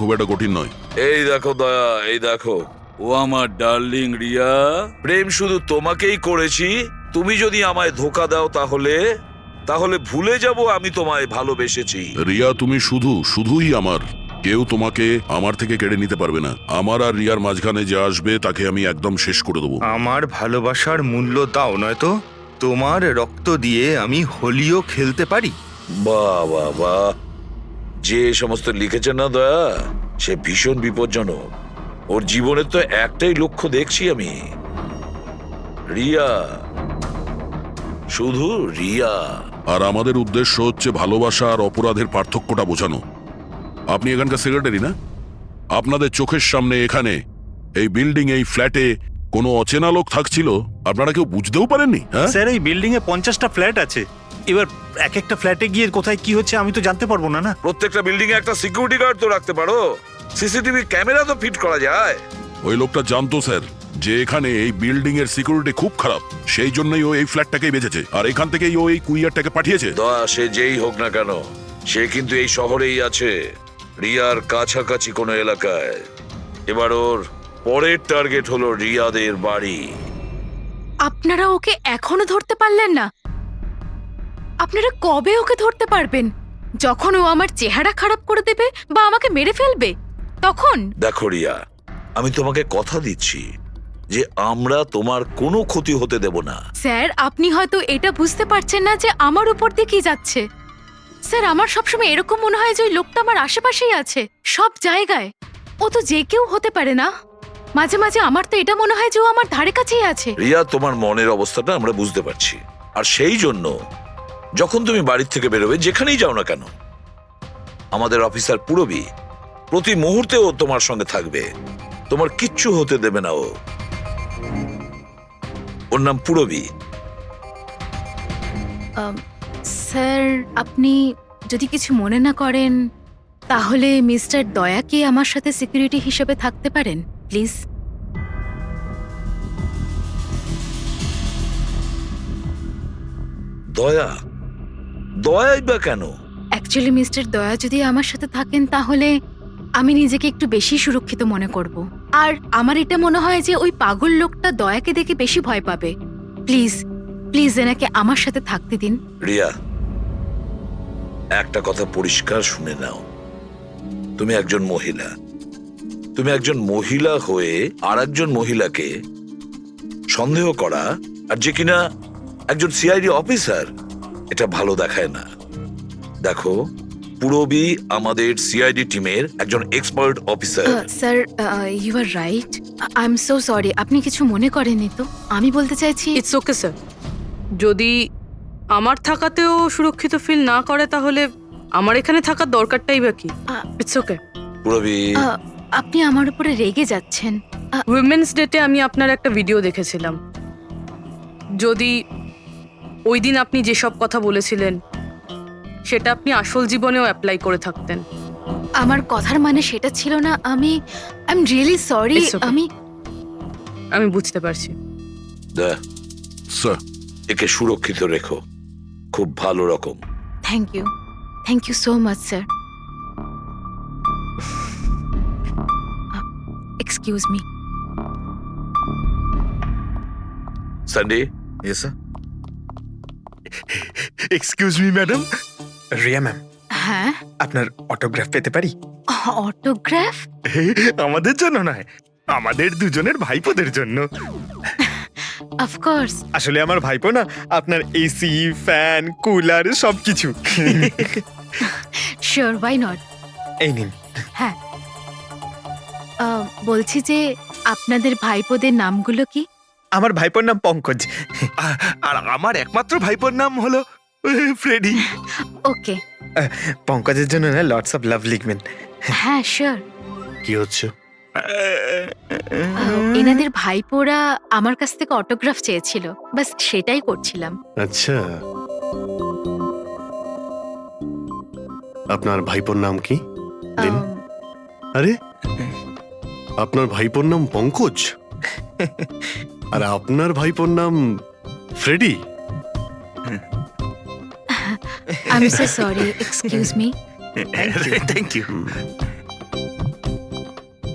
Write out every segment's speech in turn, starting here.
খুব একটা কঠিন নয়। এই দেখো দয়া, এই দেখো, ও আমার ডার্লিং রিয়া। প্রেম শুধু তোমাকেই করেছি। তুমি যদি আমায় ধোকা দাও তাহলে ভুলে যাব আমি তোমায় ভালোবেসেছি। রিয়া, তুমি শুধুই আমার। কেউ তোমাকে আমার থেকে কেড়ে নিতে পারবে না। আমার আর রিয়ার মাঝখানে যে আসবে তাকে আমি একদম শেষ করে দেবো। আমার ভালোবাসার মূল্য দাও, নয়তো তোমার রক্ত দিয়ে আমি হোলিও খেলতে পারি। বাহ বাহ বাহ, যে সমস্ত লিখেছে না দয়া, সে ভীষণ বিপজ্জনক। ওর জীবনের তো একটাই লক্ষ্য দেখছি আমি, রিয়া, শুধু রিয়া। আর আমাদের উদ্দেশ্য হচ্ছে ভালোবাসা আর অপরাধের পার্থক্যটা বোঝানো। আপনি এখানকার সেক্রেটারি না? আপনাদের চোখের সামনে এখানে এই বিল্ডিং, এই ফ্ল্যাটে কোনো অচেনা লোক থাকছিল, আপনারা কেউ বুঝতেও পারেননি? হ্যাঁ স্যার, এই বিল্ডিং এ 50টা ফ্ল্যাট আছে। এবার এক একটা ফ্ল্যাটে গিয়ে কোথায় কি হচ্ছে আমি তো জানতে পারবো না। প্রত্যেকটা বিল্ডিং এ একটা সিকিউরিটি গার্ড তো রাখতে পারো, সিসিটিভি ক্যামেরা তো ফিট করা যায়। ওই লোকটা জানতো স্যার যে এখানে এই বিল্ডিং এর সিকিউরিটি খুব খারাপ, সেই জন্যই ও এই ফ্ল্যাটটাকেই বেঁচেছে, আর এখান থেকেই ও এই কুইয়ারটাকে পাঠিয়েছে। দয়া, সে যেই হোক না কেন, সে কিন্তু এই শহরেই আছে, রিয়ার কাছাকাছি কোনো এলাকায়। এবার ওর পরের টার্গেট হলো রিয়াদের বাড়ি। আপনারা ওকে এখনো ধরতে পারলেন না? আপনারা কবে ওকে ধরতে পারবেন? যখন ও আমার চেহারা খারাপ করে দেবে বা আমাকে মেরে ফেলবে তখন? দেখো রিয়া, আমি তোমাকে কথা দিচ্ছি যে আমরা তোমার কোনো ক্ষতি হতে দেব না। স্যার, আপনি হয়তো এটা বুঝতে পারছেন না যে আমার উপর দিয়ে কি যাচ্ছে। স্যার, আমার সবসময় এরকম মনে হয় যে ওই লোকটা আমার আশেপাশেই আছে, সব জায়গায়। ও তো যে কেউ হতে পারে না? মাঝে মাঝে আমার তো এটা মনে হয় যে ও আমার ধারে কাছেই আছে। রিয়া, তোমার মনের অবস্থাটা আমরা বুঝতে পারছি, আর সেই জন্য যখন তুমি বাড়ির থেকে বেরোবে, যেখানেই যাও না কেন, আমাদের অফিসার পুরবী প্রতি মুহূর্তে ও তোমার সঙ্গে থাকবে, তোমার কিচ্ছু হতে দেবে না ও। ওর নাম পুরবী। স্যার, আপনি যদি কিছু মনে না করেন তাহলে মিস্টার দয়াকে আমার সাথে সিকিউরিটি হিসেবে থাকতে পারেন, প্লিজ। দয়া? দয়াই বা কেন? অ্যাকচুয়ালি মিস্টার দয়া যদি আমার সাথে থাকেন তাহলে আমি নিজেকে একটু বেশি সুরক্ষিত মনে করব। আর আমার এটা মনে হয় যে ওই পাগল লোকটা দয়াকে দেখে বেশি ভয় পাবে। প্লিজ প্লিজ এনাকে আমার সাথে থাকতে দিন। রিয়া, একটা কথা পরিষ্কার শুনে নাও, তুমি একজন মহিলা। তুমি একজন মহিলা হয়ে আর একজন মহিলাকে সন্দেহ করা, আর যে কিনা একজন সিআইডি অফিসার, এটা ভালো দেখায় না। দেখো, পুরবী আমাদের সিআইডি টিমের একজন expert officer. Sir, you are right. I am so sorry. আপনি কিছু মনে করেননি তো? আমি বলতে চাইছি, ইটস ওকে স্যার। যদি আমার থাকাতেও সুরক্ষিত ফিল না করে তাহলে আমার এখানে থাকার দরকারটাই বা কি? It's okay. পুরবী, আপনি আমার উপরে রেগে যাচ্ছেন। উইমেন্স ডেতে আমি আপনার একটা ভিডিও দেখেছিলাম। যদি ওই দিন আপনি যেসব কথা বলেছিলেন সেটা আপনি আসল জীবনেও অ্যাপ্লাই করে থাকতেন। আমার কথার মানে সেটা ছিল না। I am really sorry. It's okay. আমি বুঝতে পারছি। দয়া, স্যার, একে সুরক্ষিত রেখো, খুব ভালো রকম। Thank you so much sir. Excuse me. Sunday. Yes sir. Excuse me madam. Riya ma'am, হ্যাঁ, আপনার অটোগ্রাফ পেতে পারি? অটোগ্রাফ? আমাদের জন্য নয়, আমাদের দুজনের ভাইপোদের জন্য। অফকোর্স। আসলে আমার ভাইপো না আপনার এসি, ফ্যান, কুলার সবকিছু। Sure, why not. এই নিন। হ্যাঁ, বলছি যে আপনাদের ভাইপোদের নামগুলো কি? আমার ভাইপোর নাম পঙ্কজ, আর আমার একমাত্র ভাইপোর নাম হলো ফ্রেডি। ওকে। পঙ্কজের জন্য না লটস অফ লাভ লিখবেন। হ্যাঁ, শিওর। কি হচ্ছে? এনাদের ভাইপোরা আমার কাছ থেকে অটোগ্রাফ চেয়েছিল, বাস সেটাই করছিলাম। আচ্ছা, আপনার ভাইপোর নাম কি? দিন। আরে, আপনার ভাইপোর নাম পঙ্কজ আর আপনার ভাইপোর নাম Freddy? I am so sorry, excuse me. Thank you.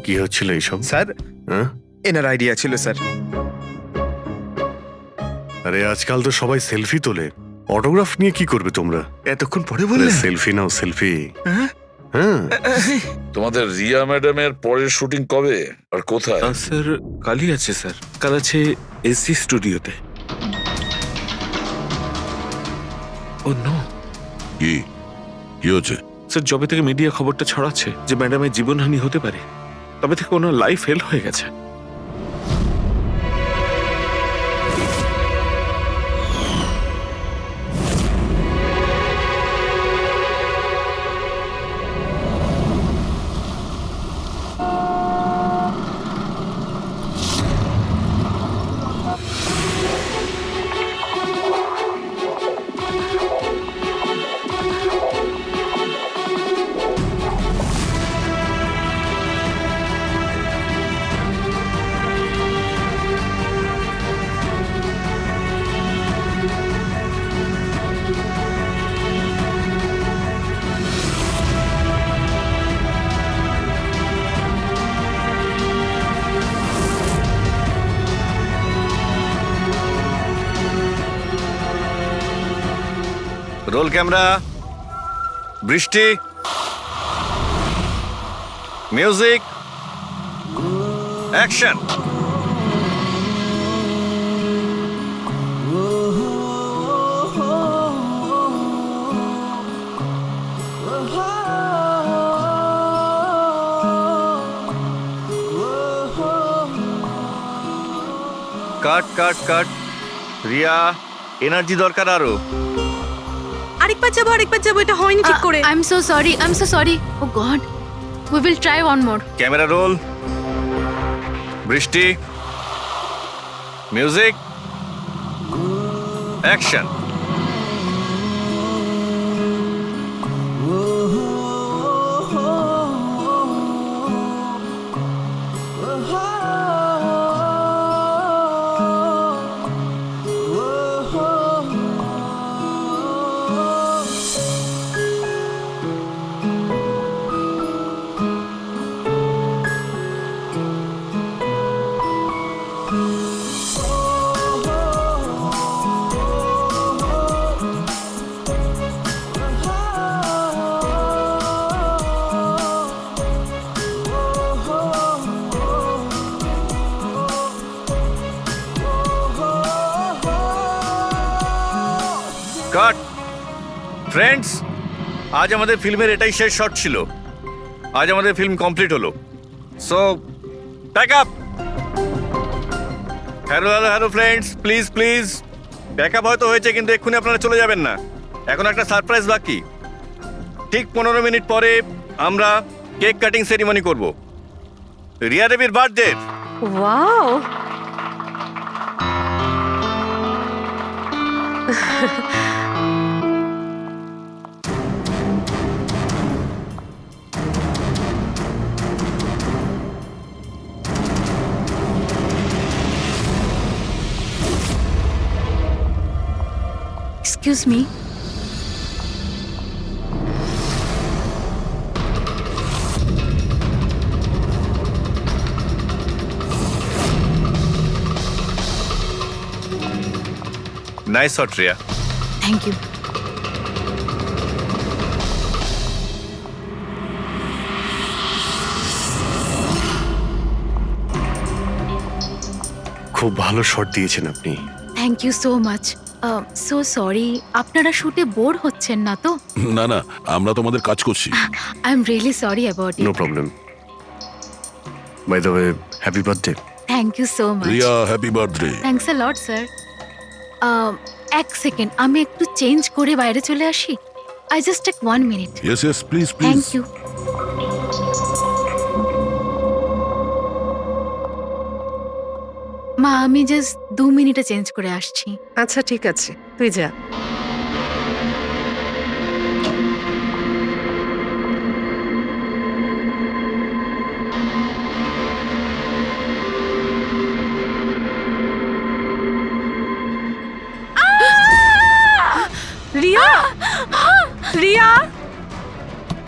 কি হচ্ছিল এইসব? স্যার হ্যাঁ? এনার আইডিয়া ছিল স্যার। আরে আজকাল তো সবাই সেলফি তোলে, অটোগ্রাফ নিয়ে কি করবে তোমরা? এতক্ষণ পরে বললেন? সেলফি নাও, সেলফি। হ্যাঁ? হ্যাঁ, তোমাদের রিয়া ম্যাডামের পরের শুটিং কবে আর কোথায়? স্যার কালই আছে স্যার, কাল আছে এসি স্টুডিওতে। ও নো কি কি হচ্ছে? স্যার, যবে থেকে মিডিয়া খবরটা ছড়াচ্ছে যে ম্যাডামের জীবনহানি হতে পারে, তবে থেকে ওনার লাইফ ফেল হয়ে গেছে। রোল ক্যামেরা, বৃষ্টি, music, action. Cut cut cut. Riya, energy দরকার আরো। আরেকবার যাবো, এটা হয়নি ঠিক করে। I am so sorry. Oh God, we will try one more. Camera roll, বৃষ্টি, মিউজিক, অ্যাকশন। কাট। ফ্রেন্ডস, আজ আমাদের ফিল্মের এটাই শেষ শট ছিল। আজ আমাদের ফিল্ম কমপ্লিট হলো। So pack up. Hello friends, please pack up হয়তো হয়েছে, কিন্তু এক্ষুনি আপনারা চলে যাবেন না। এখন একটা সারপ্রাইজ বাকি। ঠিক 15 মিনিট পরে আমরা কেক কাটিং সেরিমনি করব রিয়া দেবীর birthday. Wow, excuse me. Nice shot Riya. Thank you. খুব ভালো শট দিয়েছেন আপনি। Thank you so much. So sorry, আপনারা শুটে বোর হচ্ছেন না তো? না, আমরা তোমাদের কাজ করছি। I am really sorry about no it. Problem. By the way, happy birthday. Thank you so much. Riya, happy birthday. Thanks a lot sir. এক সেকেন্ড, আমি একটু চেঞ্জ করে বাইরে চলে আসি। I just take 1 minute. Yes please thank you. মা, আমি just 2 মিনিটে চেঞ্জ করে আসছি। আচ্ছা ঠিক আছে, তুই যা। রিয়া, রিয়া,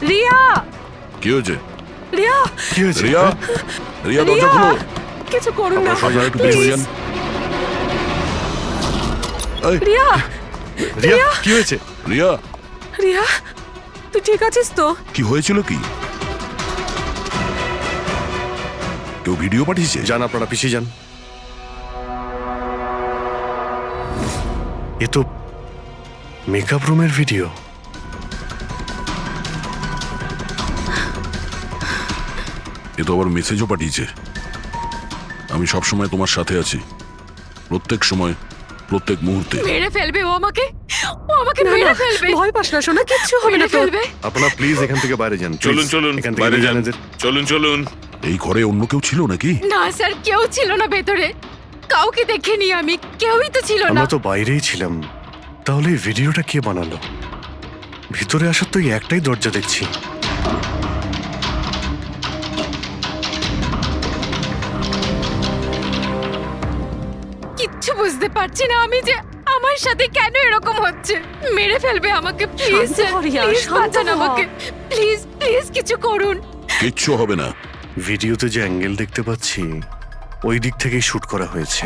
রিয়া, কি হয়েছে? রিয়া কি হয়েছে? রিয়া রিয়া দরজা খুলো কিছু করুন না আপনারা একটু পিছনে যান এই, রিয়া রিয়া কি হয়েছে? রিয়া রিয়া তুই ঠিক আছিস তো? কি হয়েছিল কি কেউ ভিডিও পাঠিয়েছে যান আপনারা পিছিয়ে যান। এ তো মেকআপ রুমের ভিডিও। এ তো আবার মেসেজও পাঠিয়েছে আমি সব সময় তোমার সাথে আছি প্রত্যেক সময় প্রত্যেক মুহূর্তে মেরে ফেলবে ও আমাকে না, মেরে না, ফেলবে ভয় পাস না শোনা, কিচ্ছু হবে না মেরে তোর। ফেলবে আপনারা প্লিজ এখান থেকে বাইরে যান। চলুন please। চলুন এখান থেকে বাইরে বেরিয়ে যান যান এদের। চলুন চলুন এই ঘরে অন্য কেউ ছিল নাকি না স্যার কেউ ছিল না ভেতরে কাউকে দেখিনি আমি কেউই তো ছিল না আমরা তো বাইরেই ছিলাম। তাহলে এই ভিডিওটা কে বানালো? ভিতরে আসার তো এই একটাই দরজা দেখছি। কিচ্ছু বুঝতে পারছি না আমি যে আমার সাথে কেন এরকম হচ্ছে মেরে ফেলবে আমাকে প্লিজ শান্ত হ রিয়া, প্লিজ শান্ত বাঁচান হ। আমাকে প্লিজ প্লিজ কিছু করুন কিচ্ছু হবে না ভিডিওতে যে অ্যাঙ্গেল দেখতে পাচ্ছি ওই দিক থেকেই শুট করা হয়েছে।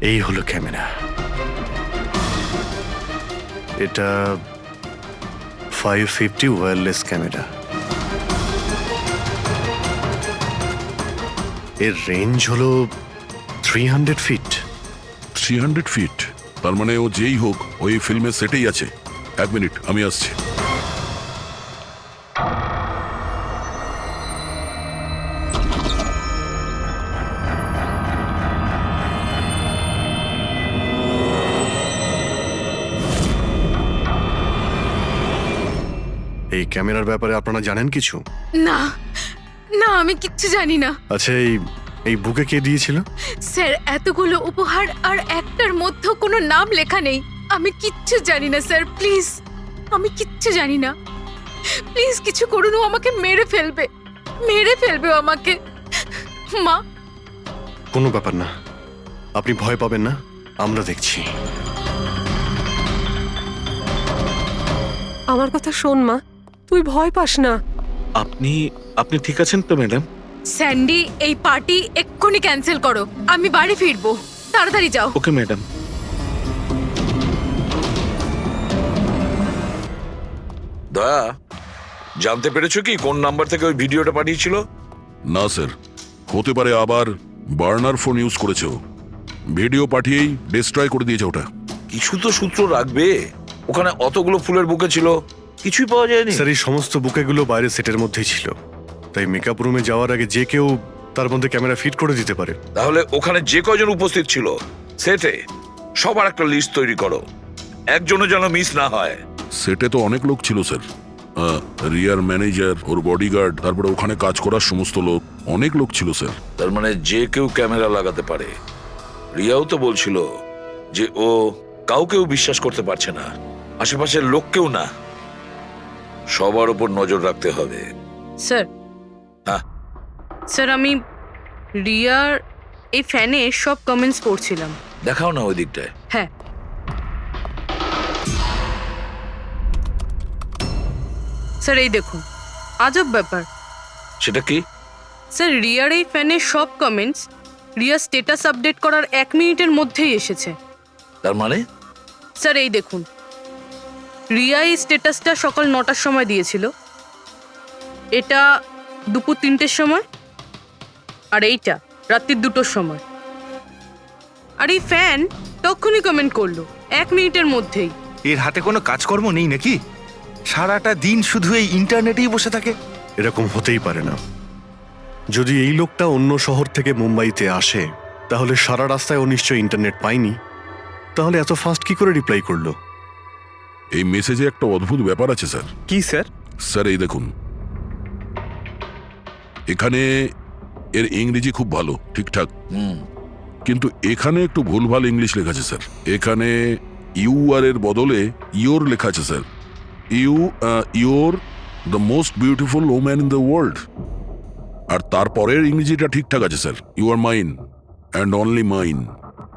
এই হলো ক্যামেরা। এটা 550 ওয়্যারলেস ক্যামেরা। এর রেঞ্জ হলো 300 ফিট। 300 ফিট তার মানে ও যেই হোক ওই ফিল্মের সেটেই আছে এক মিনিট আমি আসছি এই ক্যামেরার ব্যাপারে আপনারা জানেন কিছু? না না আমি কিচ্ছু জানি না আচ্ছা এই বুকে কে দিয়েছিল? স্যার এতগুলো উপহার আর একটার মধ্যে কোনো নাম লেখা নেই আমি কিচ্ছু জানি না স্যার প্লিজ আমি কিচ্ছু জানি না প্লিজ কিছু করুন ও আমাকে মেরে ফেলবে ও আমাকে মা কোনো ব্যাপার না, আপনি ভয় পাবেন না, আমরা দেখছি। আমার কথা শোন মা, তুই ভয় পাস না। আপনি আপনি ঠিক আছেন তো ম্যাডাম? স্যান্ডি এই পার্টি এক্ষুনি ক্যান্সেল করো আমি বাড়ি ফিরবো তাড়াতাড়ি যাও ওকে ম্যাডাম। দয়া জানতে পেরেছো কি কোন নাম্বার থেকে ওই ভিডিওটা পাঠিয়েছিল? না স্যার হতে পারে আবার বার্নার ফোন ইউজ করেছে ও ভিডিও পাঠিয়েই ডিস্ট্রয় করে দিয়েছে ওটা কিছু তো সূত্র রাখবে। ওখানে অতগুলো ফুলের বুকে ছিল, কিছুই পাওয়া যায়নি। স্যার এই সমস্ত বুকেগুলো বাইরে সেটের মধ্যেই ছিল, তাই মেকআপ রুমে যাওয়ার আগে যে কেউ তার মধ্যে ক্যামেরা ফিট করে দিতে পারে। তাহলে ওখানে যে কয়জন উপস্থিত ছিল সেটে সবার একটা লিস্ট তৈরি করো, একজনও যেন মিস না হয়। সেটে তো অনেক লোক ছিল স্যার রিয়ার ম্যানেজার ওর বডিগার্ড তারপরে ওখানে কাজ করার সমস্ত লোক অনেক লোক ছিল স্যার তার মানে যে কেউ ক্যামেরা লাগাতে পারে। রিয়াও তো বলছিল যে ও কাউকেও বিশ্বাস করতে পারছে না, আশেপাশের লোককেও না, সবার উপর নজর রাখতে হবে। স্যার হ্যাঁ স্যার আমি রিয়ার এই ফ্যানে সব কমেন্টস পড়ছিলাম। দেখাও না ওই দিকটায়। হ্যাঁ স্যার এই দেখুন আজব ব্যাপার সেটা কি? স্যার রিয়ার এই ফ্যানের সব কমেন্টস রিয়া স্ট্যাটাস আপডেট করার 1 মিনিটের মধ্যেই এসেছে। তার মানে স্যার এই দেখুন রিয়া এই স্ট্যাটাসটা সকাল 9টার সময় দিয়েছিল, এটা দুপুর 3টের সময়, আর এইটা রাত্রির 2টোর সময়। আর এই ফ্যান তখনই কমেন্ট করলো 1 মিনিটের মধ্যেই। এর হাতে কোনো কাজকর্ম নেই নাকি? সারাটা দিন শুধু এই ইন্টারনেটেই বসে থাকে। এরকম হতেই পারে না। যদি এই লোকটা অন্য শহর থেকে মুম্বাইতে আসে তাহলে সারা রাস্তায় ও নিশ্চয়ই ইন্টারনেট পায়নি, তাহলে এত ফাস্ট কি করে রিপ্লাই করলো? এই মেসেজে একটা অদ্ভুত ব্যাপার আছে স্যার কি স্যার? স্যার এই দেখুন এখানে এর ইংরেজি খুব ভালো ঠিকঠাক কিন্তু এখানে একটু ভুলভাল ইংলিশ লেখা আছে স্যার এখানে ইউ আর এর বদলে ইয়োর লেখা আছে sir your the most beautiful woman in the world আর তারপরের ইংরেজিটা ঠিকঠাক আছে sir. You are mine and only mine.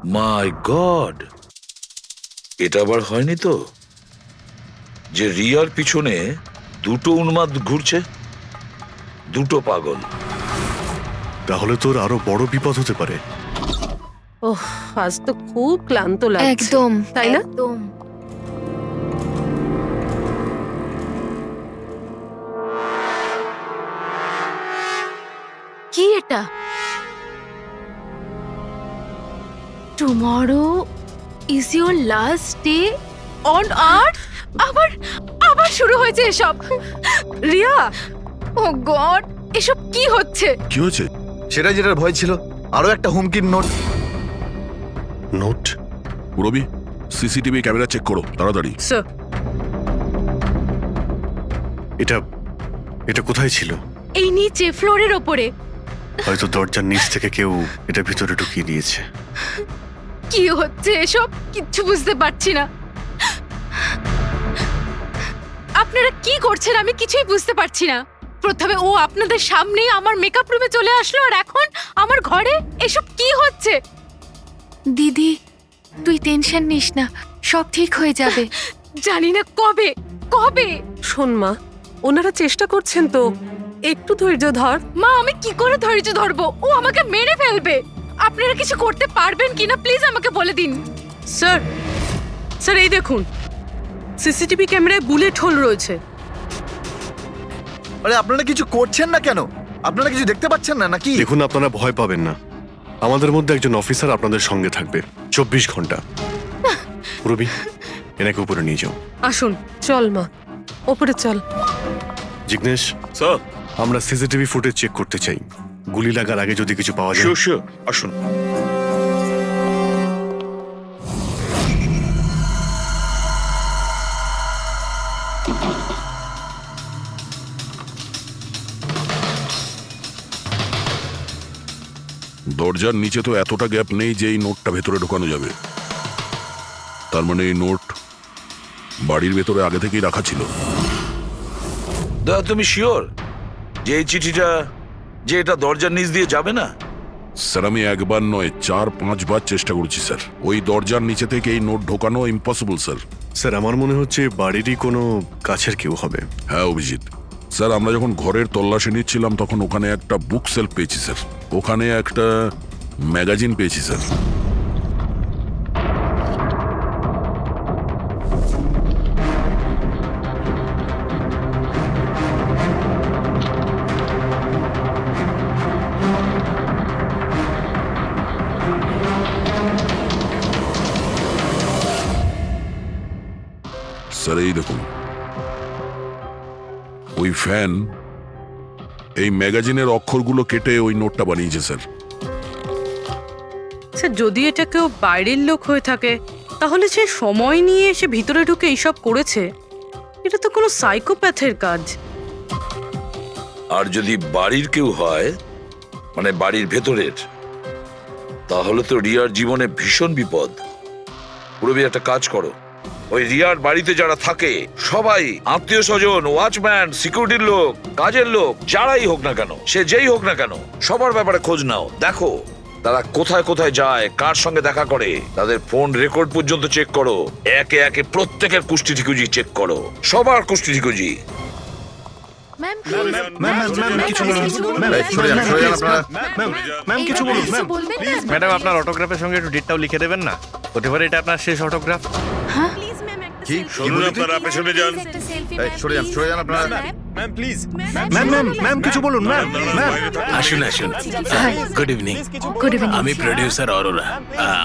My god, এটা আবার হয়নি তো যে রিয়ার পিছনে দুটো উন্মাদ ঘুরছে, দুটো পাগল। তাহলে তোর আরো বড় বিপদ হতে পারে। ওহ, আজ তো খুব ক্লান্ত লাগছে। একদম তাই না? একদম। কি এটা? Tomorrow is your last day on earth. আবার আবার শুরু হয়েছে এসব। রিয়া, ও গড, এসব কি হচ্ছে? কি হয়েছে? সেটা যেটার ভয় ছিল, আরো একটা হুমকির নোট। নোট? রবি, সিসিটিভি ক্যামেরা চেক করো তাড়াতাড়ি। স্যার, এটা এটা কোথায় ছিল? এই নিচে ফ্লোরের ওপরে। হয়তো দরজার নিচ থেকে কেউ এটা ভিতরে ঢুকিয়ে দিয়েছে। কি হচ্ছে এসব? কিচ্ছু বুঝতে পারছি না। আপনারা কি করছেন আমি কিছুই বুঝতে পারছি না। প্রথমে ও আপনাদের সামনেই আমার মেকআপ রুমে চলে আসলো, আর এখন আমার ঘরে এসব কি হচ্ছে? দিদি, তুই টেনশন নিস না, সব ঠিক হয়ে যাবে। জানি না কবে কবে। শোন মা, ওনারা চেষ্টা করছেন তো, একটু ধৈর্য ধর। মা, আমি কি করে ধৈর্য ধরবো? ও আমাকে মেরে ফেলবে। আপনারা কিছু করতে পারবেন কিনা প্লিজ আমাকে বলে দিন। স্যার, স্যার এই দেখুন, সিসিটিভি ক্যামেরায় বুলেট হোল রয়েছে। আরে আপনারা কিছু করছেন না কেন? আপনারা কিছু দেখতে পাচ্ছেন না নাকি? দেখুন, আপনারা ভয় পাবেন না। আমাদের মধ্যে একজন অফিসার আপনাদের সঙ্গে থাকবে 24 ঘন্টা। রবি, এনাকে উপরে নিয়ে যাও। আসুন। চল মা, ওপরে চল। জিগ্নেশ, স্যার, আমরা সিসিটিভি ফুটেজ চেক করতে চাই। গুলি লাগার আগে যদি কিছু পাওয়া যায়। শিওর শিওর, আসুন। দরজার নিচে তো এতটা গ্যাপ নেই যে এই নোটটা ভেতরে ঢোকানো যাবে। তার মানে এই নোট বাড়ির ভেতরে আগে থেকেই রাখা ছিল। দাদা, তুমি শিওর যে এই চিঠিটা, যে এটা দরজার নিচ দিয়ে যাবে না? স্যার, আমি একবার নয় 4-5 বার চেষ্টা করেছি স্যার। ওই দরজার নিচে থেকে এই নোট ঢোকানো ইম্পসিবল স্যার। স্যার, আমার মনে হচ্ছে বাড়িরই কোনো কাছের কেউ হবে। হ্যাঁ অভিজিৎ স্যার, আমরা যখন ঘরের তল্লাশি নিচ্ছিলাম তখন ওখানে একটা বুক সেলফ পেয়েছি স্যার। ওখানে একটা ম্যাগাজিন পেয়েছি স্যার। স্যার এই দেখুন, ওই ফ্যান এই ম্যাগাজিনের অক্ষরগুলো কেটে ওই নোটটা বানিয়েছে স্যার। স্যার, যদি এটা কেউ বাইরের লোক হয়ে থাকে তাহলে সে সময় নিয়ে এসে ভিতরে ঢুকে এইসব করেছে। এটা তো কোনো সাইকোপ্যাথের কাজ। আর যদি বাড়ির কেউ হয়, মানে বাড়ির ভেতরের, তাহলে তো রিয়ার জীবনে ভীষণ বিপদ। পুরবি, একটা কাজ করো, ওই রিয়ার বাড়িতে যারা থাকে সবাই, আত্মীয় স্বজন, ওয়াচম্যান, সিকিউরিটির লোক, কাজের লোক, যারাই হোক না কেন, সে যেই হোক না কেন, সবার ব্যাপারে খোঁজ নাও। দেখো তারা কোথায় কোথায় যায়, কার সঙ্গে দেখা করে, তাদের ফোন রেকর্ড পর্যন্ত চেক করো। একে একে প্রত্যেকের কুষ্টি ঠিকুজি চেক করো, সবার কুষ্টি ঠিকুজি। ম্যাম, কিছু বলুন। ম্যাডাম, আপনার অটোগ্রাফের সঙ্গে একটু ডেটটাও লিখে দেবেন না? হতে পারে এটা আপনার শেষ অটোগ্রাফ। কি শুনুন, আপনারা পেছনে যান। সরে যান আপনারা। ম্যাম প্লিজ ম্যাম কিছু বলুন ম্যাম। আসুন আসুন। Good evening. Good evening. আমি প্রোডিউসার অরোরা।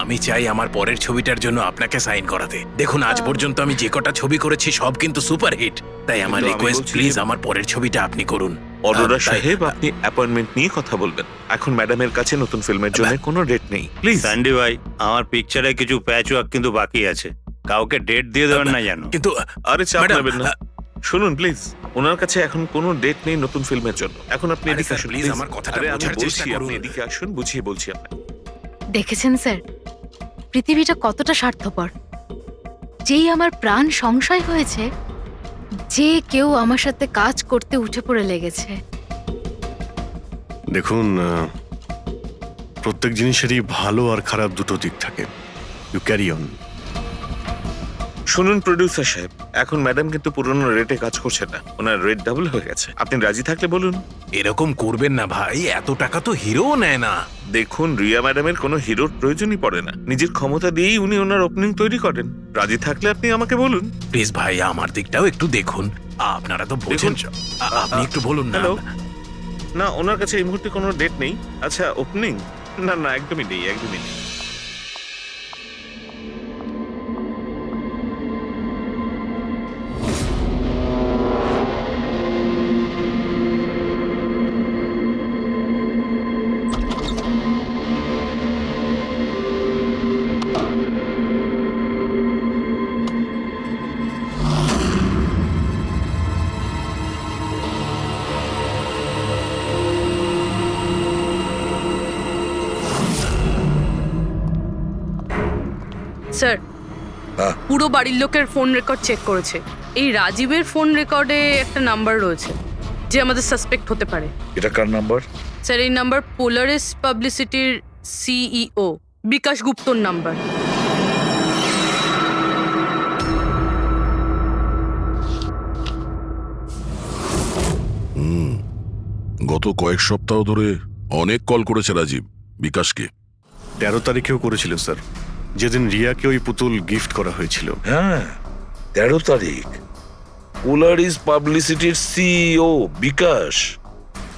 আমি চাই আমার পরের ছবিটার জন্য আপনাকে সাইন করাতে। দেখুন, আজ পর্যন্ত আমি যে কটা ছবি করেছি সব কিন্তু সুপারহিট। তাই আমার কিন্তু আমি রিকোয়েস্ট, বলছি প্লিজ আমার পরের ছবিটা আপনি করুন। অরোরা তাই- সাহেব, আপনি অ্যাপয়েন্টমেন্ট নিয়ে কথা বলবেন। এখন ম্যাডামের কাছে নতুন ফিল্মের জন্য কোনো ডেট নেই, প্লিজ। সান্ডি ভাই, আমার পিকচারে কিছু প্যাচ ওয়ার্ক কিন্তু বাকি আছে, কাউকে ডেট দিয়ে দেবেন না জানো। কিন্তু আরে চাপ ম্যাডাম, নেবেন না। শুনুন প্লিজ, ওনার কাছে এখন কোনো ডেট নেই নতুন ফিল্মের জন্য। এখন আপনি আরে এদিকে স্যার, আসুন প্লিজ প্লিজ। আমার কথাটা আরে আমি বোঝার বলছি, চেষ্টা আপনি করুন। এদিকে আসুন, বুঝিয়ে বলছি আপনাকে। দেখেছেন স্যার, পৃথিবীটা কতটা স্বার্থপর। যেই আমার প্রাণ সংশয় হয়েছে, যে কেউ আমার সাথে কাজ করতে উঠে পড়ে লেগেছে। দেখুন, প্রত্যেক জিনিসেরই ভালো আর খারাপ দুটো দিক থাকে। You carry on. শুনুন প্রডিউসার সাহেব, এখন ম্যাডাম কিন্তু পুরনো রেটে কাজ করছে না, ওনার রেট ডাবল হয়ে গেছে। আপনি রাজি থাকলে বলুন। এরকম করবেন না ভাই, এত টাকা তো হিরোও নেয় না। দেখুন, রিয়া ম্যাডামের কোনো হিরোর প্রয়োজনই পড়ে না, নিজের ক্ষমতা দিয়েই উনি ওনার ওপেনিং তৈরি করেন। রাজি থাকলে আপনি আমাকে বলুন। প্লিজ ভাই, আমার দিকটাও একটু দেখুন। আপনারা তো বোঝেন। আপনি একটু বলুন না। হ্যালো, না ওনার কাছে এই মুহূর্তে কোনো ডেট নেই। আচ্ছা, ওপেনিং? না না, একদমই নেই, একদমই নেই। স্যার, হ্যাঁ। পুরো বাড়ির লোকের ফোন রেকর্ড চেক করেছে। এই রাজীবের ফোন রেকর্ডে একটা নাম্বার রয়েছে যে আমাদের সাসপেক্ট হতে পারে। এটা কার নাম্বার? স্যার, এই নাম্বার পোলারিস পাবলিসিটির সিইও বিকাশ গুপ্তর নাম্বার। গত কয়েক সপ্তাহ ধরে অনেক কল করেছে রাজীব বিকাশকে। 13 তারিখেও করেছিল স্যার, যেদিন রিয়াকে ওই পুতুল গিফট করা হয়েছিল। হ্যাঁ, 13 তারিখ। পোলারিস পাবলিসিটির সিইও বিকাশ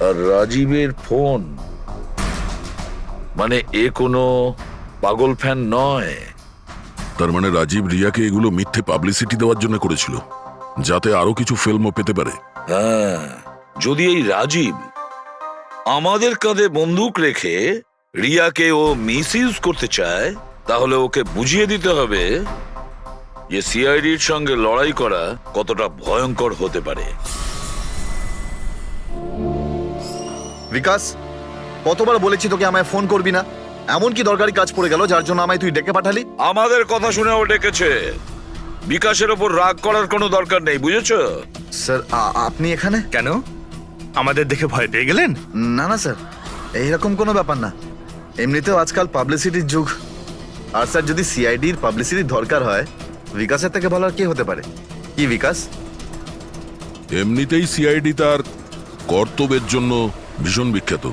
আর রাজীবের ফোন। মানে এ কোনো পাগল ফ্যান নয়। তার মানে রাজীব রিয়াকে এগুলো মিথ্যে পাবলিসিটি দেওয়ার জন্য করেছিল, যাতে আরো কিছু ফিল্মও পেতে পারে। হ্যাঁ, যদি এই রাজীব আমাদের কাঁধে বন্দুক রেখে রিয়াকে ও মিসইউজ করতে চায়, তাহলে ওকে বুঝিয়ে দিতে হবে যে সিআইডির সঙ্গে লড়াই করা কতটা ভয়ঙ্কর হতে পারে। বিকাশ, কতবার বলেছি তোকে আমায় ফোন করবি না? এমন কি দরকারি কাজ পড়ে গেল যার জন্য আমায় তুই ডেকে পাঠালি? আমাদের কথা শুনে ও ডেকেছে। বিকাশের ওপর রাগ করার কোনো দরকার নেই, বুঝেছো? স্যার, আপনি এখানে কেন, আমাদের দেখে ভয় পেয়ে গেলেন? না না স্যার, এইরকম কোনো ব্যাপার না। এমনিতেও আজকাল পাবলিসিটির যুগ। আর স্যার, যদি সিআইডির পাবলিসিটির দরকার হয়, বিকাশের থেকে ভালো আর কে হতে পারে? কি বিকাশ? এমনিতেই সিআইডি তার কর্তব্যের জন্য ভীষণ বিখ্যাত।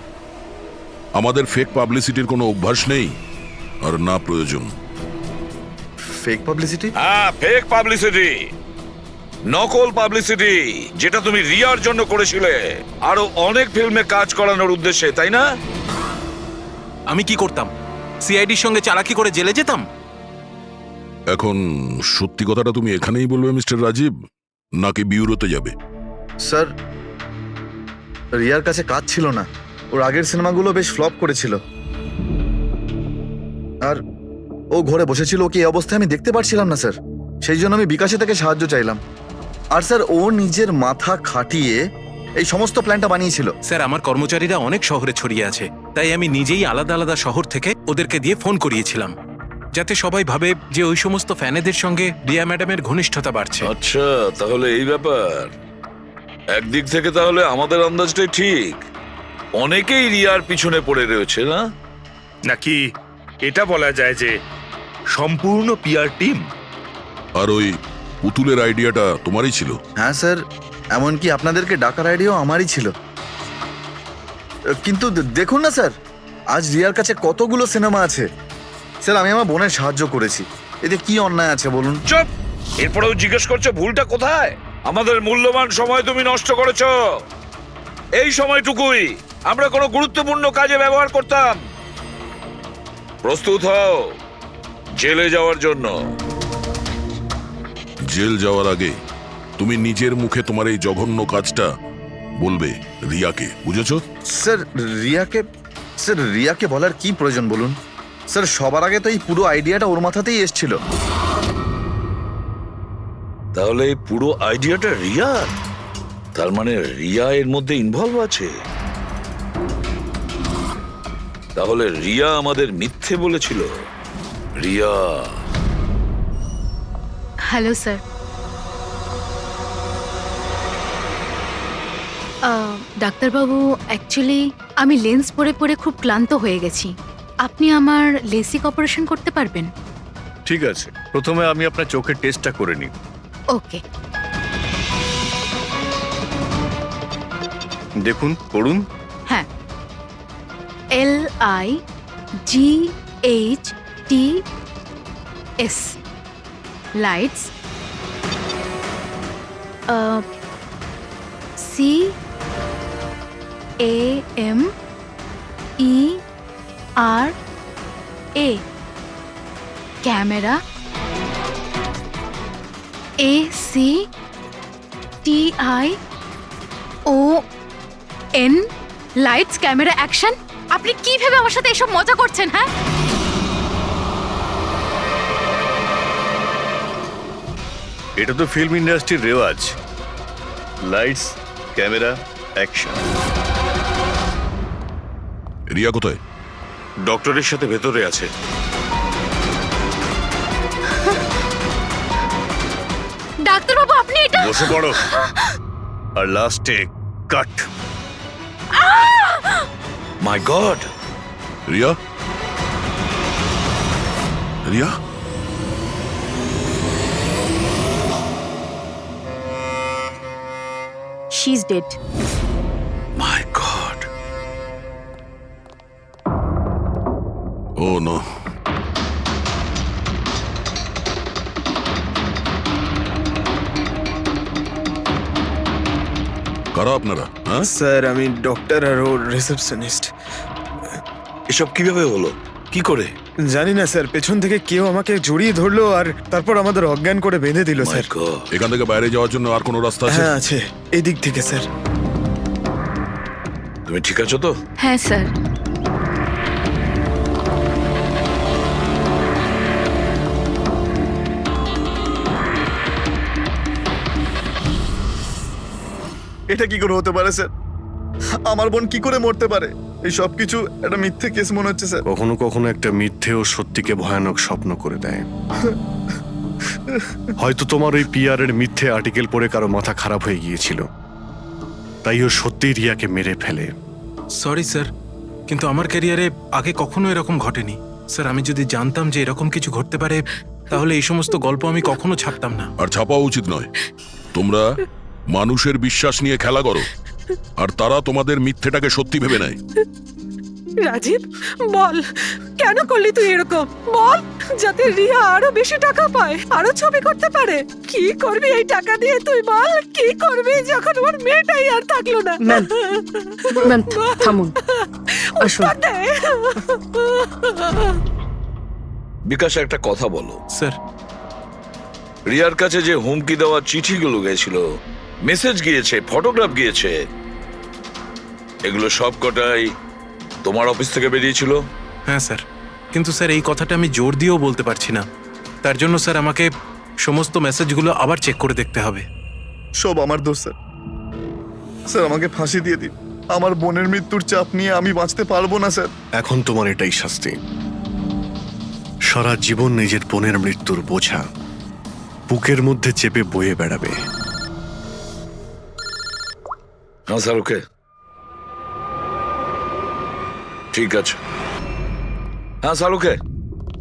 আমাদের ফেক পাবলিসিটির কোনো অভ্যাস নেই, আর না প্রয়োজন। Fake publicity? হ্যাঁ, ফেক পাবলিসিটি, নকল পাবলিসিটি, যেটা তুমি রিয়ার জন্য করেছিলে আরো অনেক ফিল্মে কাজ করানোর উদ্দেশ্যে, তাই না? আমি কি করতাম? সিআইডির সঙ্গে চালাকি করে জেলে যেতাম? এখন সত্যি কথাটা তুমি এখানেই বলবে মিস্টার রাজীব, নাকি বিউরোতে যাবে? স্যার, রিয়ার কাছে কাজ ছিল না। ওর আগের সিনেমাগুলো বেশ ফ্লপ করেছিল, আর ও ঘরে বসেছিল। ওকে এই অবস্থায় আমি দেখতে পারছিলাম না স্যার, সেই জন্য আমি বিকাশে থেকে সাহায্য চাইলাম। আর স্যার, ও নিজের মাথা খাটিয়ে এই সমস্ত প্ল্যানটা বানিয়েছিল। স্যার, আমার কর্মচারীরা অনেক শহরে ছড়িয়ে আছে, তাই আমি নিজেই আলাদা আলাদা শহর থেকে ওদেরকে দিয়ে ফোন করিয়েছিলাম, যাতে সবাই ভাবে যে ওই সমস্ত ফ্যানেদের সঙ্গে রিয়া ম্যাডামের ঘনিষ্ঠতা বাড়ছে। আচ্ছা, তাহলে এই ব্যাপার। একদিক থেকে তাহলে আমাদের আন্দাজটাই ঠিক, অনেকেই রিয়ার পিছনে পড়ে রয়েছে, না? নাকি এটা বলা যায় যে সম্পূর্ণ পিআর টিম? আর ওই পুতুলের আইডিয়াটা তোমারই ছিল? হ্যাঁ স্যার, এমনকি আপনাদেরকে ডাকার আইডিয়াও আমারই ছিল। কিন্তু দেখুন না স্যার, আজ রিয়ার কাছে কতগুলো সিনেমা আছে। স্যার, আমি আমার বোনের সাহায্য করেছি, এতে কি অন্যায় আছে বলুন? চুপ! এরপরেও জিজ্ঞেস করছো ভুলটা কোথায়? আমাদের মূল্যবান সময় তুমি নষ্ট করেছো। এই সময়টুকুই আমরা কোনো গুরুত্বপূর্ণ কাজে ব্যবহার করতাম। প্রস্তুত হও জেলে যাওয়ার জন্য। জেল যাওয়ার আগে তুমি নিজের মুখে তোমার এই জঘন্য কাজটা বলবে রিয়াকে, বুঝেছো? স্যার, রিয়াকে বলার কি প্রয়োজন বলুন? স্যার, সবার আগে তো এই পুরো আইডিয়াটা ওর মাথাতেই এসেছিল। তাহলে এই পুরো আইডিয়াটা রিয়ার? তার মানে রিয়া এর মধ্যে ইনভলভ আছে। তাহলে রিয়া আমাদের মিথ্যে বলেছিল। রিয়া। Hello sir. ডাক্তারবাবু, অ্যাকচুয়ালি আমি লেন্স পরে পরে খুব ক্লান্ত হয়ে গেছি। আপনি আমার লেসিক অপারেশন করতে পারবেন? ঠিক আছে, প্রথমে আমি আপনার চোখের টেস্টটা করে নিই। ওকে। দেখুন, করুন। হ্যাঁ, LIGHTS lights, CAMERA camera, ACTION lights, camera, action. আপনি কি ভেবে আমার সাথে এসব মজা করছেন? হ্যাঁ, এটা তো ফিল্ম ইন্ডাস্ট্রির রেওয়াজ। Lights, camera, action. রিয়া কোথায়? ডক্টরের সাথে ভেতরে আছে। ডাক্তারবাবু আপনি এটা বসে পড়ো। আর লাস্টে cut. My god, Riya? Riya? She is dead. My god. Oh no. কারা আপনারা? হ্যাঁ, স্যার আমি ডক্টর আর ওর রিসেপশনিস্ট। এসব কিভাবে হলো? কি করে? জানি না স্যার, পেছন থেকে কেউ আমাকে জড়িয়ে ধরলো আর তারপর আমাদের অজ্ঞান করে বেঁধে দিল মাই স্যার। গড। এখান থেকে বাইরে যাওয়ার জন্য আর কোনো রাস্তা আছে? হ্যাঁ আছে, এই দিক থেকে স্যার। তুমি ঠিক আছো তো? হ্যাঁ স্যার। এটা কি করে হতে পারে স্যার? আমার বোন কি করে মরতে পারে? এই সব কিছু একটা মিথ্যে কেস মনে হচ্ছে স্যার। কখনো কখনো একটা মিথ্যে ও সত্যিকে ভয়ানক স্বপ্ন করে দেয়। হয়তো তোমার ওই পিআর এর মিথ্যে আর্টিকেল পড়ে কারো মাথা খারাপ হয়ে গিয়েছিল, তাই ও সত্যিই রিয়াকে মেরে ফেলে। সরি স্যার, কিন্তু আমার ক্যারিয়ারে আগে কখনো এরকম ঘটেনি। স্যার, আমি যদি জানতাম যে এরকম কিছু ঘটতে পারে তাহলে এই সমস্ত গল্প আমি কখনো ছাপতাম না। আর ছাপাও উচিত নয়। তোমরা মানুষের বিশ্বাস নিয়ে খেলা করো, আর তারা তোমাদের মিথ্যেটাকে সত্যি ভেবে নেয়। রাজীব বল, কেন করলি তুই এরকম? বল, যাতে রিয়া আরো বেশি টাকা পায়, আরো ছবি করতে পারে। কি করবি এই টাকা দিয়ে তুই বল? কি করবি যখন ওর মেয়েটাই আর থাকলো না? ম্যাম, ম্যাম থামুন, আসুন। উৎপাতে। বিকাশ, একটা কথা বলো। স্যার, রিয়ার কাছে যে হুমকি দেওয়া চিঠিগুলো গেছিল, মেসেজ গিয়েছে, ফটোগ্রাফ গিয়েছে, এগুলো সব কটাই তোমার অফিস থেকে বেরিয়েছিল? হ্যাঁ স্যার, কিন্তু স্যার এই কথাটা আমি জোর দিয়েও বলতে পারছি না। তার জন্য স্যার আমাকে সমস্ত মেসেজগুলো আবার চেক করে দেখতে হবে। সব আমার দোষ স্যার। স্যার আমাকে ফাঁসি দিয়ে দিন। আমার বোনের মৃত্যুর চাপ নিয়ে আমি বাঁচতে পারবো না স্যার। এখন তোমার এটাই শাস্তি। সারা জীবন নিজের বোনের মৃত্যুর বোঝা বুকের মধ্যে চেপে বয়ে বেড়াবে। হ্যাঁ স্যার, ওকে, ঠিক আছে। হ্যাঁ স্যার, ওকে।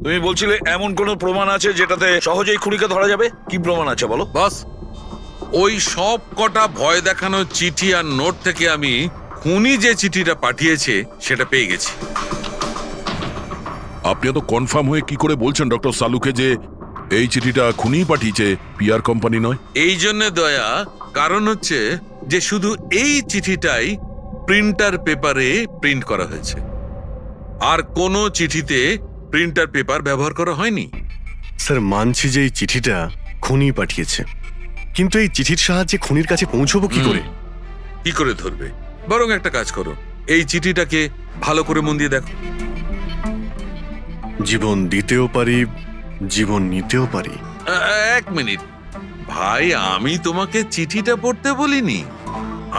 তুমি বলছিলে এমন কোনো প্রমাণ আছে যেটাতে সহজেই খুনিকে ধরা যাবে? কি প্রমাণ আছে বলো? বস, ওই সব কটা ভয় দেখানো চিঠি আর নোট থেকে আমি খুনি যে চিঠিটা পাঠিয়েছে সেটা পেয়ে গেছি। আপনি তো কনফার্ম হয়ে কি করে বলছেন ডক্টর সালুকে যে এই চিঠিটা খুনিই পাঠিয়েছে, পিআর কোম্পানি নয়? এই জন্য দয়া, কারণ হচ্ছে যে শুধু এই চিঠিটাই প্রিন্টার পেপারে প্রিন্ট করা হয়েছে, আর কোনো চিঠিতে প্রিন্টার পেপার ব্যবহার করা হয়নি। স্যার, মানছি যে এই চিঠিটা খুনি পাঠিয়েছে, কিন্তু এই চিঠির সাহায্যে খুনির কাছে পৌঁছবো কি করে? কি করে ধরবে? বরং একটা কাজ করো, এই চিঠিটাকে ভালো করে মন দিয়ে দেখো। জীবন দিতেও পারি, জীবন নিতেও পারি। এক মিনিট ভাই, আমি তোমাকে চিঠিটা পড়তে বলিনি,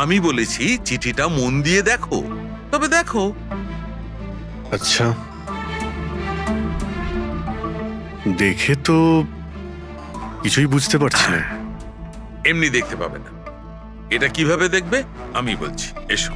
আমি বলেছি চিঠিটা মন দিয়ে দেখো। তবে দেখো। আচ্ছা, দেখে তো কিছুই বুঝতে পারছি না। এমনি দেখতে পাবে না, এটা কিভাবে দেখবে আমি বলছি, এসো।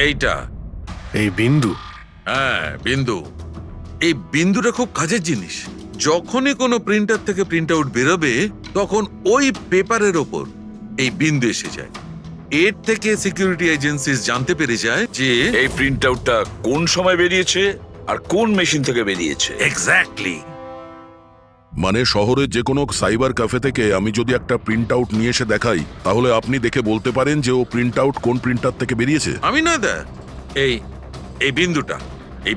এইটা, এই বিন্দু? হ্যাঁ বিন্দু। এই বিন্দুটা খুব কাজের জিনিস। যখনই কোনো প্রিন্টার থেকে প্রিন্ট আউট বেরোবে তখন ওই পেপারের ওপর এই বিন্দু এসে যায়। এর থেকে সিকিউরিটি এজেন্সিস জানতে পেরে যায় যে এই প্রিন্ট আউটটা কোন সময় বেরিয়েছে আর কোন মেশিন থেকে বেরিয়েছে। এক্স্যাক্টলি। মানে শহরের যে কোনো সাইবার ক্যাফে থেকে আমি যদি একটা প্রিন্ট আউট নিয়ে এসে দেখাই, তাহলে আপনি দেখে বলতে পারেন যে ও প্রিন্ট আউট কোন প্রিন্টার থেকে বেরিয়েছে? আমি না দা, এই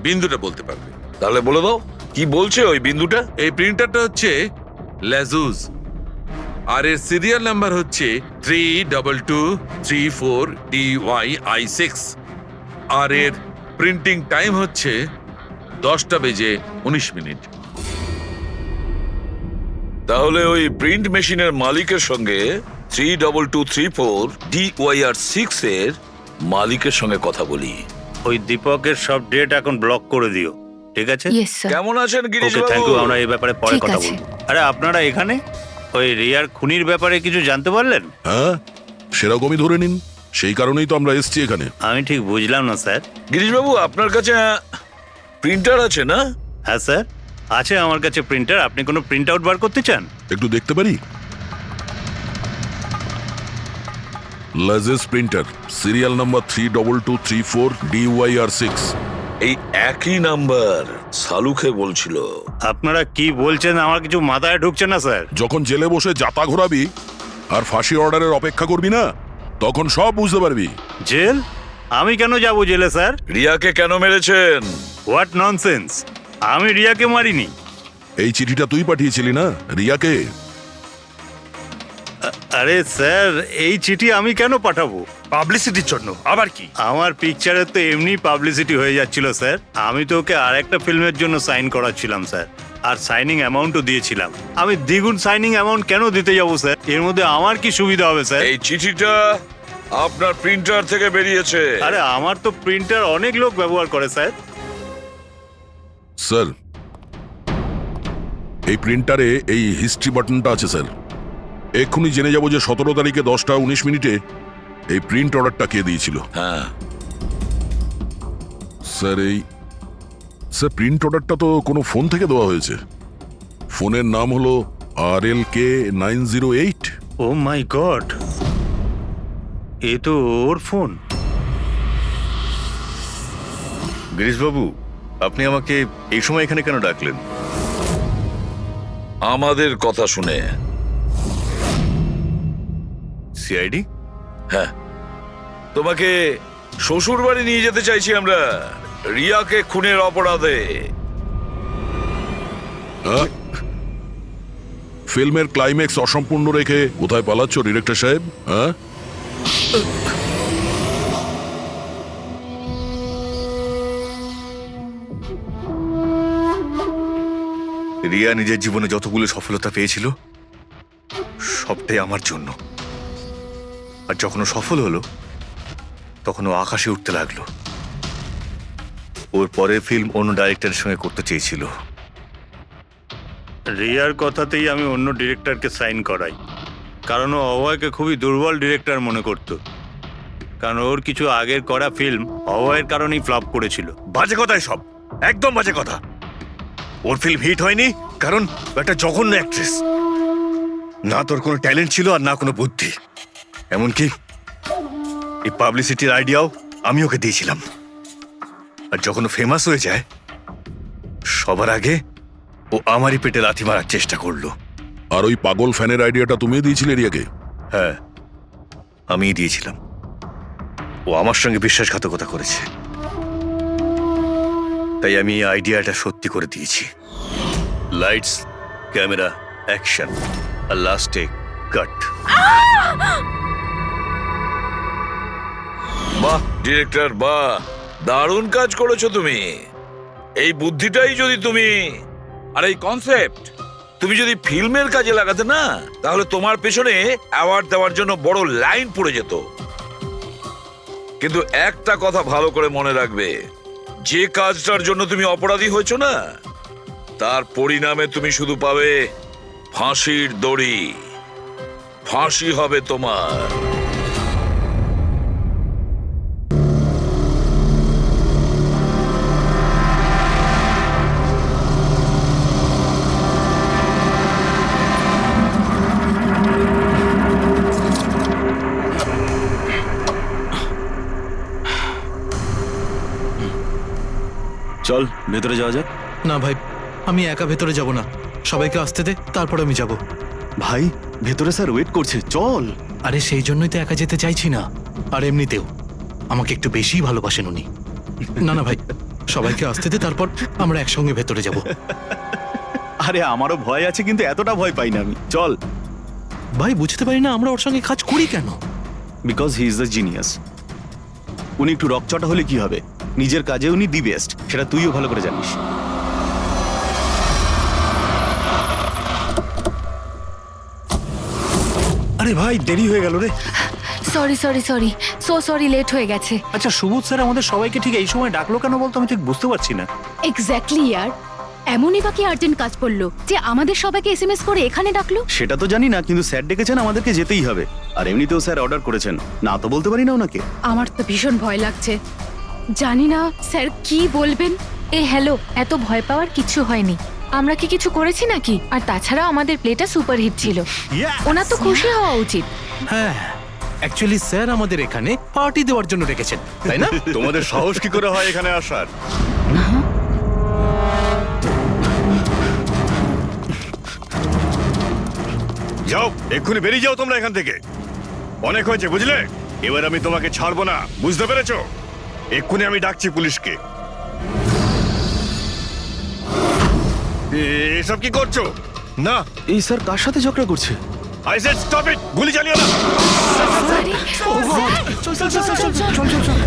বিন্দুটা বলতে পারবে। তাহলে বলে দাও কি বলছে ওই বিন্দুটা। এই প্রিন্টারটা হচ্ছে লেজুস, আর এর সিরিয়াল নাম্বার হচ্ছে 32234DYI6, আর এর প্রিন্টিং টাইম হচ্ছে 10:19। তাহলে ওই প্রিন্ট মেশিনের মালিকের সঙ্গে 32234DYR6 এর মালিকের সঙ্গে কথা বলি। ওই দীপকের সব ডেট এখন ব্লক করে দিও, ঠিক আছে? Yes sir. কেমন আছেন গিরিশ ওকে, থ্যাংক বাবু? ইউ। আমরা এই ব্যাপারে পরে ঠিক কথা আছে। বলবো। আরে আপনারা এখানে ওই রিয়ার খুনির ব্যাপারে কিছু জানতে পারলেন? হ্যাঁ, সেরকমই ধরে নিন। সেই কারণেই তো আমরা এসেছি এখানে। আমি ঠিক বুঝলাম না স্যার। গিরিশ বাবু, আপনার কাছে প্রিন্টার আছে না? হ্যাঁ স্যার, আছে আমার কাছে প্রিন্টার। আপনি কোনো প্রিন্ট আউট বার করতে চান? একটু দেখতে পারি? লাজেস প্রিন্টার, সিরিয়াল নাম্বার 32234DYR6। এই একই নাম্বার সালুকে বলছিল। আপনারা কি বলছেন আমার কিছু মাথায় ঢুকছে না স্যার। যখন জেলে বসে জাতা ঘোরাবি আর ফাঁসি অর্ডারের অপেক্ষা করবি না, তখন সব বুঝতে পারবি। জেল? আমি কেন যাব জেলে স্যার? রিয়াকে কেন মেরেছেন? What nonsense! আমি রিয়াকে মারিনি। এই চিঠিটা তুই পাঠিয়েছিলি না রিয়াকে? আরে স্যার, এই চিঠি আমি কেন পাঠাবো? পাবলিসিটির জন্য আবার কি? আমার পিকচারের তো এমনি পাবলিসিটি হয়ে যাচ্ছিল স্যার। আমি তো ওকে আর একটা ফিল্মের জন্য সাইন করাচ্ছিলাম স্যার, আর সাইনিং অ্যামাউন্টও দিয়েছিলাম। আমি দ্বিগুণ সাইনিং অ্যামাউন্ট কেন দিতে যাবো স্যার? এর মধ্যে আমার কি সুবিধা হবে স্যার? এই চিঠিটা আপনার প্রিন্টার থেকে বেরিয়েছে। আরে আমার তো প্রিন্টার অনেক লোক ব্যবহার করে স্যার। স্যার, এই প্রিন্টারে এই হিস্ট্রি বাটনটা আছে স্যার। এক্ষুনি জেনে যাব যে 17 তারিখে 10:19 এই প্রিন্ট অর্ডারটা কে দিয়েছিল। হ্যাঁ স্যার প্রিন্ট অর্ডারটা তো কোনো ফোন থেকে দেওয়া হয়েছে। ফোনের নাম হলো RLK908। ও মাই গড, এ তো ওর ফোন। গিরিশ বাবু, আপনি আমাকে এই সময় এখানে কেন ডাকলেন? আমাদের কথা শুনে। সিআইডি? হ্যাঁ, তোমাকে শ্বশুর বাড়ি নিয়ে যেতে চাইছি আমরা, রিয়াকে খুনের অপরাধে। ফিল্মের ক্লাইম্যাক্স অসম্পূর্ণ রেখে কোথায় পালাচ্ছ ডিরেক্টর সাহেব? হ্যাঁ, রিয়া নিজের জীবনে যতগুলো সফলতা পেয়েছিল সবটাই আমার জন্য। আর যখন ও সফল হলো তখন ও আকাশে উঠতে লাগলো। ওর পরের ফিল্ম অন্য ডাইরেক্টরের সঙ্গে করতে চেয়েছিল। রিয়ার কথাতেই আমি অন্য ডিরেক্টরকে সাইন করাই, কারণ ও অভয়কে খুবই দুর্বল ডিরেক্টর মনে করত। কারণ ওর কিছু আগের করা ফিল্ম অভয়ের কারণেই ফ্লপ করেছিল। বাজে কথাই সব, একদম বাজে কথা। ওর ফিল্ম হিট হয়নি কারণ ও একটা জঘন্য অ্যাক্ট্রেস। না তোর কোনো ট্যালেন্ট ছিল আর না কোনো বুদ্ধি। এমনকি এই পাবলিসিটির আইডিয়াও আমি ওকে দিয়েছিলাম। আর যখন ও ফেমাস হয়ে যায়, সবার আগে ও আমারই পেটে লাথি মারার চেষ্টা করলো। আর ওই পাগল ফ্যানের আইডিয়াটা তুমি দিয়েছিলে রিয়াকে? হ্যাঁ, আমিই দিয়েছিলাম। ও আমার সঙ্গে বিশ্বাসঘাতকতা করেছে, তাই আমি এই আইডিয়াটা সত্যি করে দিয়েছি। লাইটস, ক্যামেরা, অ্যাকশন, আর লাস্টে কাট। বাহ ডিরেক্টর, বাহ, দারুণ কাজ করেছো তুমি। এই বুদ্ধিটাই যদি তুমি আর এই কনসেপ্ট তুমি যদি ফিল্মের কাজে লাগাতে না, তাহলে তোমার পেছনে অ্যাওয়ার্ড দেওয়ার জন্য বড় লাইন পড়ে যেত। কিন্তু একটা কথা ভালো করে মনে রাখবে, যে কাজটার জন্য তুমি অপরাধী হয়েছো না, তার পরিণামে তুমি শুধু পাবে ফাঁসির দড়ি। ফাঁসি হবে তোমার। চল ভেতরে যাওয়া যাক। না ভাই, আমি একা ভেতরে যাব না, সবাইকে আসতে দে, তারপর আমি যাব। ভাই ভেতরে স্যার ওয়েট করছে, চল। আরে সেই জন্যই তো একা যেতে চাইছি না, আর এমনিতেও আমাকে একটু বেশিই ভালোবাসেন উনি। না না ভাই, সবাইকে আসতে দে, তারপর আমরা একসঙ্গে ভেতরে যাব। আরে আমারও ভয় আছে, কিন্তু এতটা ভয় পাই না আমি, চল। ভাই বুঝতে পারি না আমরা ওর সঙ্গে কাজ করি কেন। Because he is the genius. উনি একটু রকচটা হলে কি হবে, নিজের কাজে উনি দি বেস্ট, সেটা তুইও ভালো করে জানিস। আরে ভাই দেরি হয়ে গেল রে। Sorry sorry sorry, sorry late হয়ে গেছে। আচ্ছা সুবোধ স্যার আমাদের সবাইকে ঠিক এই সময় ডাকলো কেন বলতো, আমি ঠিক বুঝতে পারছি না। এক্স্যাক্টলি ইয়ার, এমনই বা কি আর্জেন্ট কাজ পড়লো যে আমাদের সবাইকে এসএমএস করে এখানে ডাকলো? সেটা তো জানি না, কিন্তু স্যার ডেকেছেন, আমাদেরকে যেতেই হবে। আর এমনিতেও স্যার অর্ডার করেছেন, না তো বলতে পারি না ওনাকে। আমার তো ভীষণ ভয় লাগছে, জানি না স্যার কি বলবেন। হ্যালো, এত ভয় পাওয়ার কিছু হয়নি। আমরা কি কিছু করেছি নাকি? আর তাছাড়া আমাদের প্লেটা সুপারহিট ছিল, ওনার তো খুশি হওয়া উচিত। হ্যাঁ, অ্যাকচুয়ালি স্যার আমাদের এখানে পার্টি দেওয়ার জন্য রেখেছেন, তাই না? তোমাদের সাহস কি করে হয় এখানে আসার? যাও, এক্ষুনি বেরিয়ে যাও তোমরা এখান থেকে। অনেক হয়েছে বুঝলে, এবার আমি তোমাকে ছাড়বো না, বুঝতে পেরেছো? এক্ষুনি আমি ডাকছি পুলিশকে। এসব কি করছো? না, এই স্যার কার সাথে ঝগড়া করছে? আই সেড স্টপ ইট, গুলি চালিও না। চল চল চল চল চল চল চল।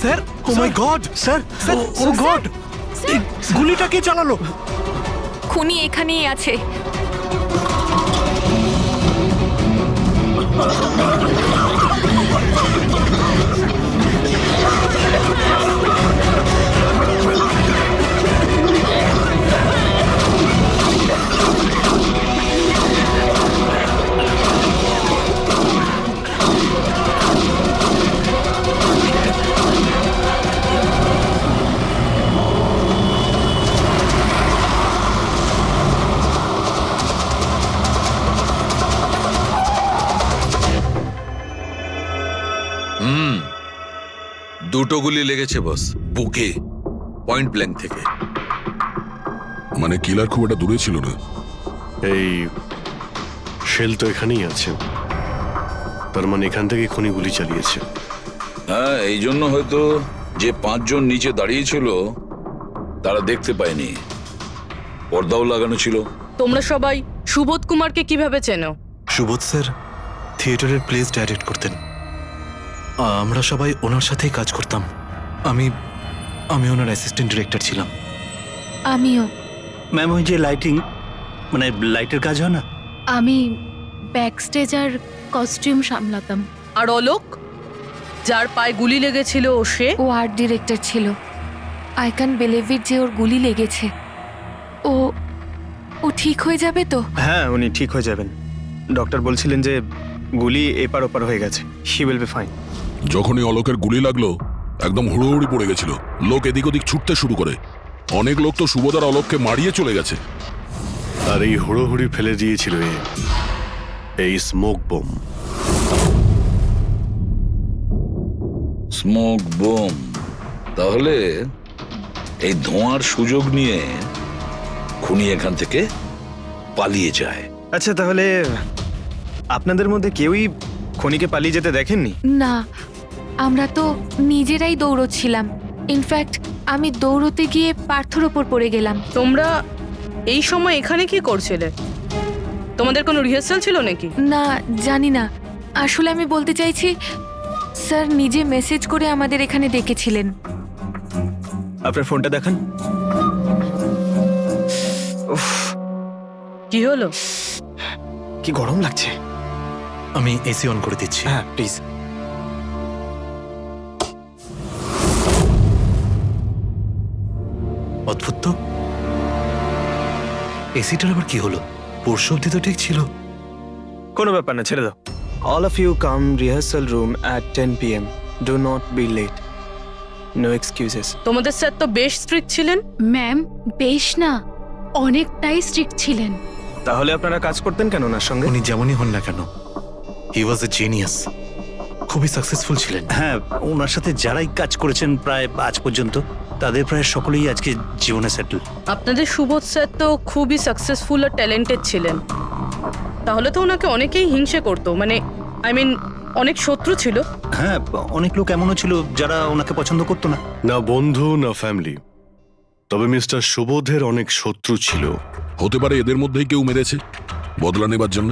স্যার, ও মাই গড, স্যার, ও গড, এই গুলিটা কে চালালো? খুনি এখানেই আছে। দুটো গুলি লেগেছে বস, বুকে, পয়েন্ট ব্ল্যাঙ্ক থেকে। মানে কিলার খুব একটা দূরে ছিল না। এই শেল তো এখানেই আছে, তার মানে এখান থেকে খুনি গুলি চালিয়েছে। হ্যাঁ, এই জন্য হয়তো যে 5 জন নিচে দাঁড়িয়েছিল তারা দেখতে পায়নি, পর্দাও লাগানো ছিল। তোমরা সবাই সুবোধ কুমারকে কিভাবে চেনো? সুবোধ স্যার থিয়েটারের প্লেস ডাইরেক্ট করতেন, আমরা সবাই ওনার সাথেই কাজ করতাম। আমি ওনার অ্যাসিস্ট্যান্ট ডিরেক্টর ছিলাম। আমিও। ম্যাম ওই যে লাইটিং, মানে লাইটের কাজ হয় না? আমি ব্যাক স্টেজ আর কস্টিউম সামলাতাম। আর অলোক, যার পায়ে গুলি লেগেছিল, ও সে? ও আর্ট ডিরেক্টর ছিল। আই ক্যান বিলিভ ইট যে ওর গুলি লেগেছে। ও ঠিক হয়ে যাবে তো? হ্যাঁ, উনি ঠিক হয়ে যাবেন। ডক্টর বলছিলেন যে গুলি এপার ওপার হয়ে গেছে, শি উইল বি ফাইন। যখনই অলোকের গুলি লাগলো একদম হুড়োহুড়ি পড়ে গেছিল, লোক এদিক ওদিক ছুটতে শুরু করে। অনেক লোক তো সুবোধার অলোককে মারিয়ে চলে গেছে। আর এই হুড়োহুড়ি ফেলে দিয়েছিল এই স্মোক বোম। Smoke bomb? তাহলে এই ধোঁয়ার সুযোগ নিয়ে খুনি এখান থেকে পালিয়ে যায়। আচ্ছা, তাহলে আপনাদের মধ্যে কেউই খনিকে পালিয়ে যেতে দেখেননি? না, আমরা তো নিজেরাই দৌড়চ্ছিলাম। ইনফ্যাক্ট আমি দৌড়তে গিয়ে পার্থর ওপর পড়ে গেলাম। তোমরা এই সময় এখানে কি করছিলে? তোমাদের কোনো রিহার্সাল ছিল নাকি? না, জানি না। আসলে আমি বলতে চাইছি, স্যার নিজে মেসেজ করে আমাদের এখানে ডেকেছিলেন। আপনার ফোনটা দেখান। উফ, কি হলো? কি গরম লাগছে। আমি এসি অন করে দিচ্ছি। হ্যাঁ প্লিজ। অদ্ভুত তো, এসিটার আবার কি হলো? পরশু অব্দি তো ঠিক ছিল। কোনো ব্যাপার না, ছেড়ে দাও। All of you come rehearsal room at 10 PM. Do not be late. No excuses. তোমাদের স্যার তো বেশ স্ট্রিক্ট ছিলেন। ম্যাম বেশ না, অনেকটাই স্ট্রিক্ট ছিলেন। তাহলে আপনারা কাজ করতেন কেন ওনার সঙ্গে? উনি যেমনই হন না কেন, হি ওয়াজ এ জিনিয়াস, খুবই সাকসেসফুল ছিলেন। হ্যাঁ, ওনার সাথে যারাই কাজ করেছেন প্রায় আজ পর্যন্ত, তাদের প্রায় সকলেই আজকে জীবনে সেটেল। আপনাদের সুবোধ স্যার তো খুবই সাকসেসফুল আর ট্যালেন্টেড ছিলেন, তাহলে তো ওনাকে অনেকেই হিংসে করতো, মানে আই মিন অনেক শত্রু ছিল। হ্যাঁ, অনেক লোক এমনও ছিল যারা ওনাকে পছন্দ করতো না। না বন্ধু না ফ্যামিলি, তবে মিস্টার সুবোধের অনেক শত্রু ছিল। হতে পারে এদের মধ্যেই কেউ মেরেছে বদলা নেবার জন্য।